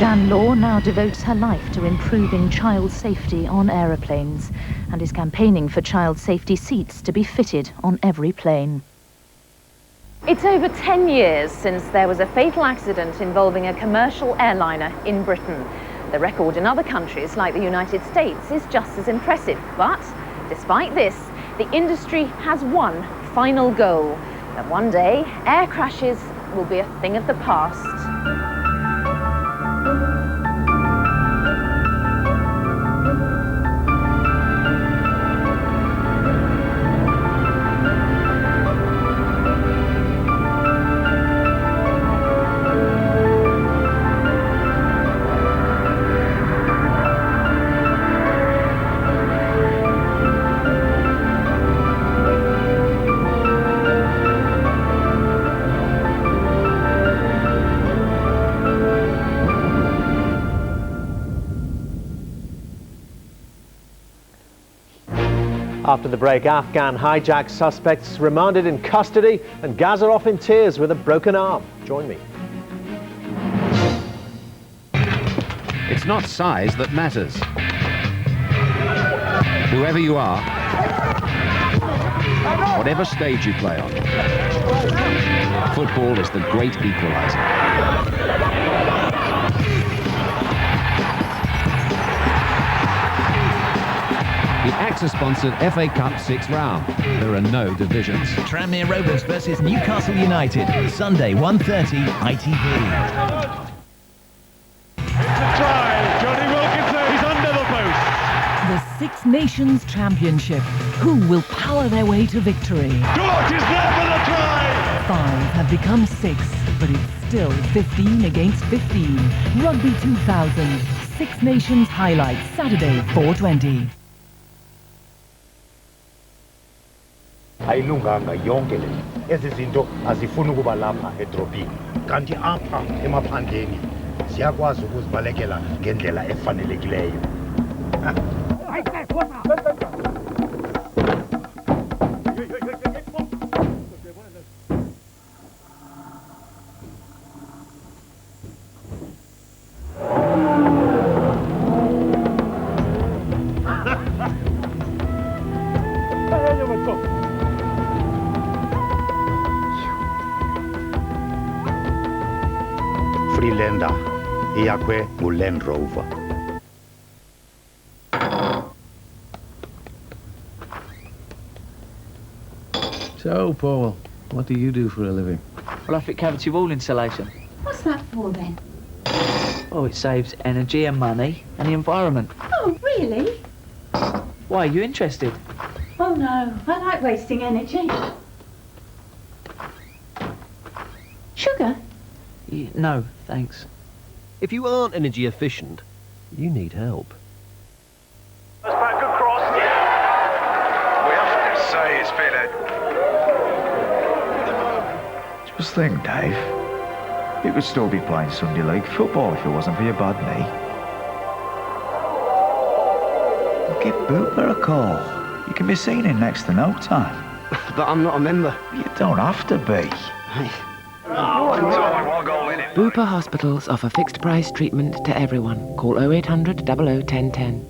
Jan Law now devotes her life to improving child safety on aeroplanes and is campaigning for child safety seats to be fitted on every plane. It's over 10 years since there was a fatal accident involving a commercial airliner in Britain. The record in other countries like the United States is just as impressive, but despite this, the industry has one final goal, that one day air crashes will be a thing of the past. After the break, Afghan hijack suspects remanded in custody and Gaza off in tears with a broken arm. Join me. It's not size that matters. Whoever you are, whatever stage you play on, football is the great equaliser. The AXA-sponsored FA Cup 6th round. There are no divisions. Tranmere Rovers versus Newcastle United. Sunday, 1:30, ITV. It's a try. Johnny Wilkinson, he's under the post. The Six Nations Championship. Who will power their way to victory? George is there for the try. 5 have become 6, but it's still 15 against 15. Rugby 2000. Six Nations highlights, Saturday, 4:20. Ayilunganga yonke le. Ezi zinto azifuni ukuba lapha edrobhini. Kanti apha emaphandleni siyakwazi ukuzibalekela ngendlela efanelekileyo. Freelander, iyakwe nguLand Rover. So, Paul, what do you do for a living? Well, I fit cavity wall insulation. What's that for then? Oh, it saves energy and money and the environment. Oh, really? Why, are you interested? Oh no, I like wasting energy. Sugar? No, thanks. If you aren't energy efficient, you need help. That's back, good cross. We have to say it's been Just think, Dave. You could still be playing Sunday League football if it wasn't for your bad knee. Give Booper a call. You can be seen in next to no time. But I'm not a member. You don't have to be. Bupa hospitals offer fixed price treatment to everyone. Call 0800 00 1010.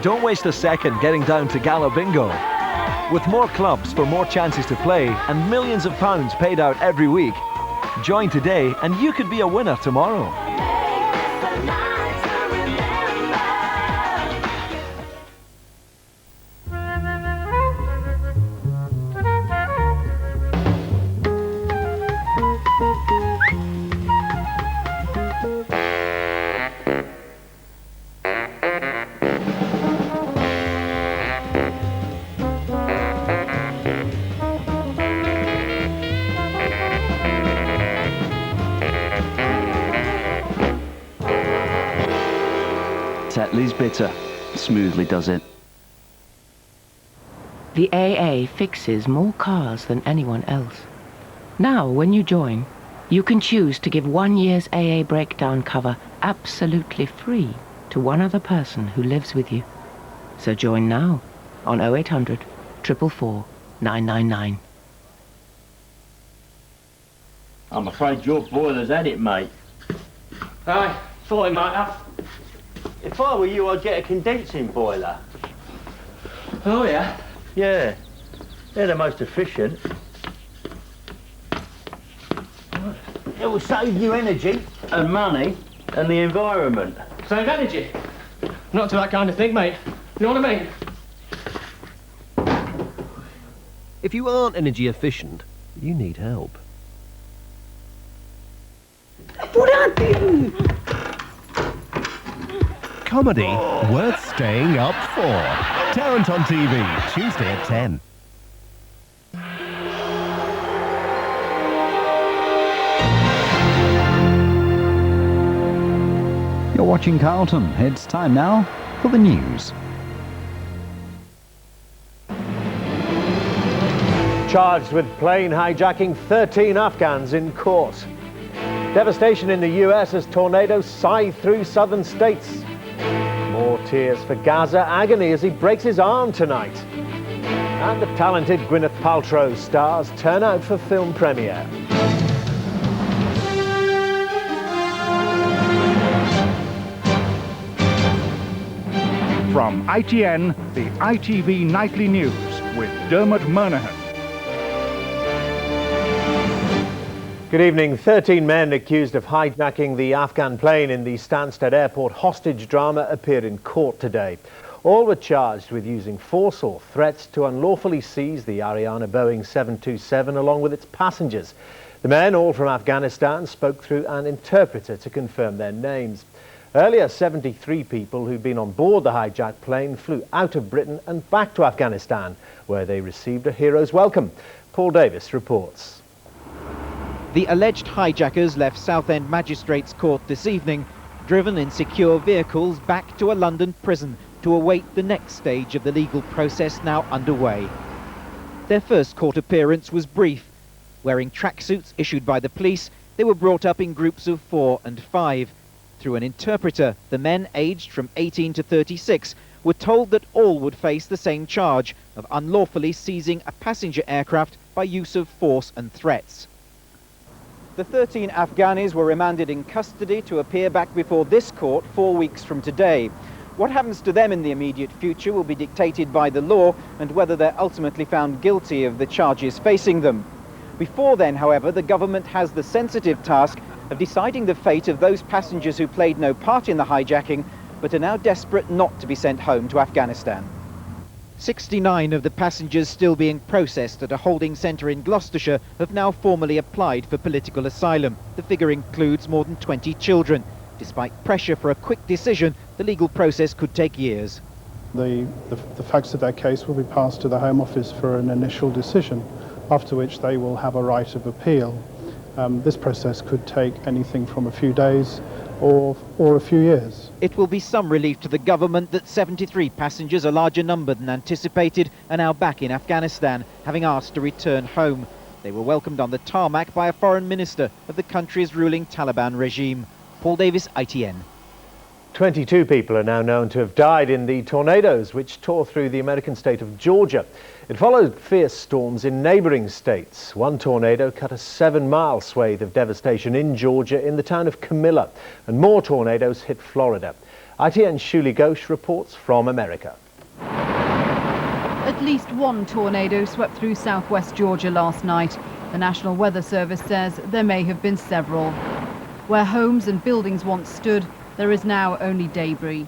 Don't waste a second getting down to Gala Bingo. With more clubs for more chances to play and millions of pounds paid out every week, join today and you could be a winner tomorrow. Tetley's bitter. Smoothly does it. The AA fixes more cars than anyone else. Now, when you join, You can choose to give 1 year's AA breakdown cover absolutely free to one other person who lives with you. So join now on 0800 444 999. I'm afraid your boiler's had it, mate. Aye, thought it might have. If I were you, I'd get a condensing boiler. Oh, yeah? Yeah, they're the most efficient. It will save you energy and money and the environment. Save energy? Not to that kind of thing, mate. You know what I mean? If you aren't energy efficient, you need help. Comedy worth staying up for. Tarrant on TV, Tuesday at 10. You're watching Carlton. It's time now for the news. Charged with plane hijacking 13 Afghans in court. Devastation in the US as tornadoes scythe through southern states. More tears for Gaza, agony as he breaks his arm tonight. And the talented Gwyneth Paltrow stars turn out for film premiere. From ITN, the ITV Nightly News with Dermot Murnaghan. Good evening. 13 men accused of hijacking the Afghan plane in the Stansted Airport hostage drama appeared in court today. All were charged with using force or threats to unlawfully seize the Ariana Boeing 727 along with its passengers. The men, all from Afghanistan, spoke through an interpreter to confirm their names. Earlier, 73 people who'd been on board the hijacked plane flew out of Britain and back to Afghanistan, where they received a hero's welcome. Paul Davis reports. The alleged hijackers left Southend Magistrates Court this evening, driven in secure vehicles back to a London prison to await the next stage of the legal process now underway. Their first court appearance was brief. Wearing tracksuits issued by the police, they were brought up in groups of 4 and 5. Through an interpreter, the men aged from 18 to 36 were told that all would face the same charge of unlawfully seizing a passenger aircraft by use of force and threats. The 13 Afghanis were remanded in custody to appear back before this court 4 weeks from today. What happens to them in the immediate future will be dictated by the law and whether they're ultimately found guilty of the charges facing them. Before then, however, the government has the sensitive task of deciding the fate of those passengers who played no part in the hijacking but are now desperate not to be sent home to Afghanistan. 69 of the passengers still being processed at a holding centre in Gloucestershire have now formally applied for political asylum. The figure includes more than 20 children. Despite pressure for a quick decision, the legal process could take years. The facts of their case will be passed to the Home Office for an initial decision, after which they will have a right of appeal. This process could take anything from a few days or a few years. It will be some relief to the government that 73 passengers, a larger number than anticipated, are now back in Afghanistan, having asked to return home. They were welcomed on the tarmac by a foreign minister of the country's ruling Taliban regime. Paul Davis, ITN. 22 people are now known to have died in the tornadoes which tore through the American state of Georgia. It followed fierce storms in neighbouring states. One tornado cut a 7-mile swathe of devastation in Georgia in the town of Camilla, and more tornadoes hit Florida. ITN's Shuli Ghosh reports from America. At least one tornado swept through southwest Georgia last night. The National Weather Service says there may have been several. Where homes and buildings once stood, there is now only debris.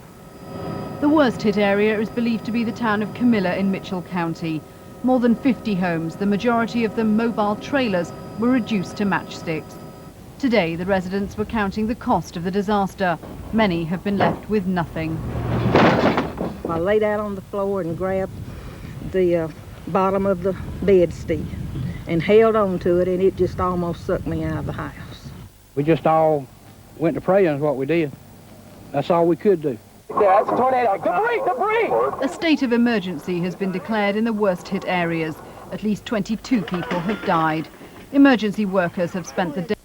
The worst hit area is believed to be the town of Camilla in Mitchell County. More than 50 homes, the majority of them mobile trailers, were reduced to matchsticks. Today, the residents were counting the cost of the disaster. Many have been left with nothing. I laid out on the floor and grabbed the bottom of the bedstead and held on to it, and it just almost sucked me out of the house. We just all went to praying is what we did. That's all we could do. Yeah, it's a tornado. Debris! A state of emergency has been declared in the worst hit areas. At least 22 people have died. Emergency workers have spent the day